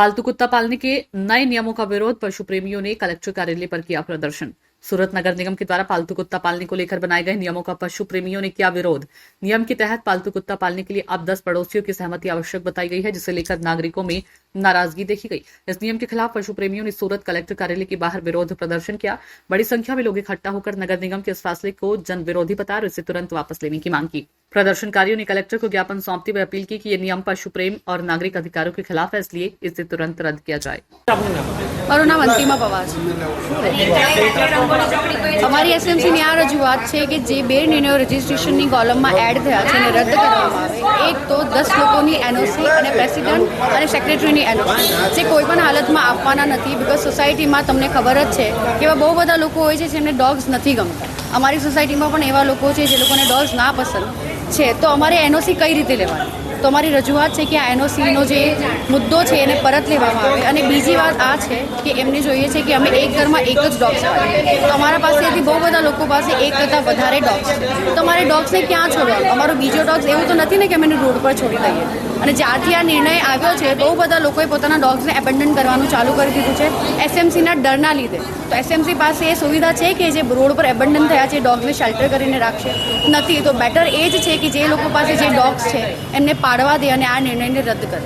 पालतू कुत्ता पालने के नए नियमों का विरोध, पशु प्रेमियों ने कलेक्टर कार्यालय पर किया प्रदर्शन। सूरत नगर निगम के द्वारा पालतू कुत्ता पालने को लेकर बनाए गए नियमों का पशु प्रेमियों ने किया विरोध। नियम के तहत पालतू कुत्ता पालने के लिए अब 10 पड़ोसियों की सहमति आवश्यक बताई गई है, जिसे लेकर नागरिकों में नाराजगी देखी गई। इस नियम के खिलाफ पशु प्रेमियों ने सूरत कलेक्टर कार्यालय के बाहर विरोध प्रदर्शन किया। बड़ी संख्या में लोग इकट्ठा होकर नगर निगम के इस फैसले को जन विरोधी बताया और इसे तुरंत वापस लेने की मांग की। प्रदर्शनकारियों ने कलेक्टर को ज्ञापन सौंपते हुए अपील की कि ये नियम पशु प्रेम और नागरिक अधिकारों के खिलाफ है, इसलिए इसे तुरंत रद्द किया जाए। મારું નામ અંતિમા પવાર છે। અમારી એસએમસીની આ રજૂઆત છે કે જે બે નિર્ણયો રજિસ્ટ્રેશનની કોલમમાં એડ થયા છે એને રદ કરવામાં આવે। એક તો 10 લોકોની એનઓસી અને પ્રેસિડન્ટ અને સેક્રેટરીની એનઓસી જે કોઈ પણ હાલતમાં આપવાના નથી, બિકોઝ સોસાયટીમાં તમને ખબર જ છે કે એવા બહુ બધા લોકો હોય છે જેમને ડોગ્સ નથી ગમતા। અમારી સોસાયટીમાં પણ એવા લોકો છે જે લોકોને ડોગ્સ ના પસંદ છે, તો અમારે એનઓસી કઈ રીતે લેવાની? તો અમારી રજૂઆત છે કે આ એનઓસીનો જે મુદ્દો છે એને પરત લેવામાં આવે। અને બીજી વાત આ છે કે એમને જોઈએ છે કે અમે એક ઘરમાં એક જ ડોગ્સ પાડીએ, તો અમારા પાસેથી બહુ બધા લોકો પાસે એક કરતાં વધારે ડોગ્સ છે, તો અમારે ડોગ્સને ક્યાં છોડવાનું? અમારો બીજો ડોગ્સ એવું તો નથી ને કે અમે એને રોડ પર છોડી દઈએ। અને જ્યારથી આ નિર્ણય આવ્યો છે બહુ બધા લોકોએ પોતાના ડોગ્સને એબન્ડન કરવાનું ચાલુ કરી દીધું છે એસએમસીના ડરના લીધે। તો એસએમસી પાસે એ સુવિધા છે કે જે રોડ પર એબન્ડન થયા છે ડોગ્સને શેલ્ટર કરીને રાખશે? નથી। તો બેટર એ જ છે કે જે લોકો પાસે જે ડોગ્સ છે એમને પાડવા દે અને આ નિર્ણયને રદ કરે।